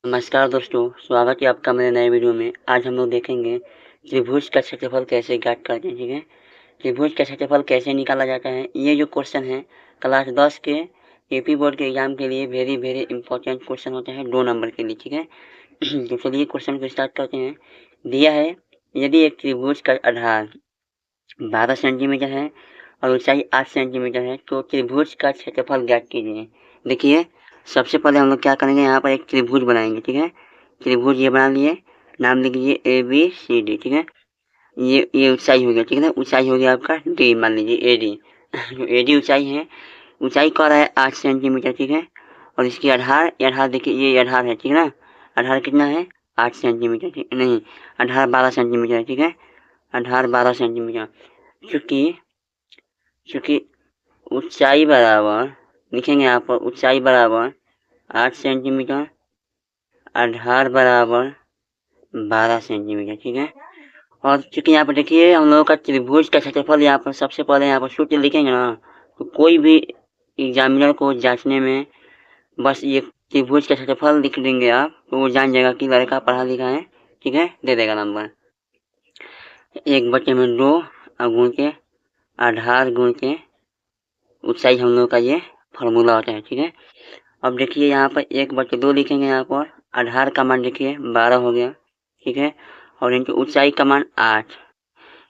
नमस्कार दोस्तों, स्वागत है आपका मेरे नए वीडियो में। आज हम लोग देखेंगे त्रिभुज का क्षेत्रफल कैसे ज्ञात करते हैं। ठीक है, त्रिभुज का क्षेत्रफल कैसे निकाला जाता है। ये जो क्वेश्चन है क्लास 10 के यूपी बोर्ड के एग्जाम के लिए वेरी वेरी इंपॉर्टेंट क्वेश्चन होता है 2 नंबर के लिए। ठीक है तो चलिए क्वेश्चन को स्टार्ट करते हैं। दिया है, यदि एक त्रिभुज का आधार 12 सेंटीमीटर है और ऊंचाई 8 सेंटीमीटर है तो त्रिभुज का क्षेत्रफल ज्ञात कीजिए। देखिए, सबसे पहले हम लोग क्या करेंगे, यहाँ पर एक त्रिभुज बनाएंगे। ठीक है, त्रिभुज ये बना लिए, नाम लिख लीजिए ए बी सी डी। ठीक है, ये ऊंचाई हो गया। ठीक है ना, ऊंचाई हो गया आपका डी, मान लीजिए ए डी जो ए डी ऊंचाई है, ऊंचाई कह रहा है 8 सेंटीमीटर। ठीक है, और इसकी आधार देखिए, ये आधार है। ठीक है ना, आधार कितना है 8 सेंटीमीटर। ठीक नहीं, आधार 12 सेंटीमीटर है। ठीक है, आधार 12 सेंटीमीटर। चूंकि चूंकि ऊंचाई बराबर लिखेंगे यहाँ पर, ऊंचाई बराबर 8 सेंटीमीटर, आधार बराबर 12 सेंटीमीटर। ठीक है, और चूंकि यहाँ पर देखिए हम लोगों का त्रिभुज का क्षेत्रफल यहाँ पर सबसे पहले यहाँ पर सूत्र लिखेंगे ना, तो कोई भी एग्जामिनर को जांचने में बस ये त्रिभुज का क्षेत्रफल लिख देंगे आप, तो वो जान जाएगा कि लड़का पढ़ा लिखा है। ठीक है, दे देगा नंबर 1/2 गुण के आधार गुण के ऊंचाई, हम लोग का ये फार्मूला होता है। ठीक है, अब देखिए यहाँ पर 1/2 लिखेंगे। यहाँ पर आधार का मान देखिए 12 हो गया। ठीक है, और इनकी ऊंचाई का मान 8।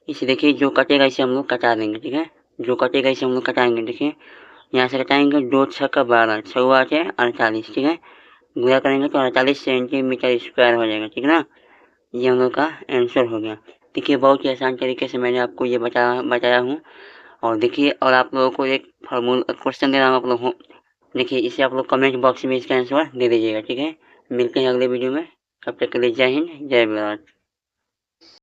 इसे देखिए जो कटेगा इसे हम लोग कटा देंगे। ठीक है, जो कटेगा इसे हम लोग कटाएंगे। देखिए यहाँ से कटाएंगे, 2 6 12, 6 8 48। ठीक है, गुणा करेंगे तो 48 सेंटीमीटर स्क्वायर हो जाएगा। ठीक है ना, ये हम लोग का आंसर हो गया। देखिए बहुत ही आसान तरीके से मैंने आपको ये बताया हूँ। और देखिए, और आप लोगों को एक फार्मूला क्वेश्चन दे रहा हूँ आप लोग, देखिए इसे आप लोग कमेंट बॉक्स में इसका आंसर दे दीजिएगा। ठीक है, मिलते हैं अगले वीडियो में, तब तक के लिए जय हिंद, जय भारत।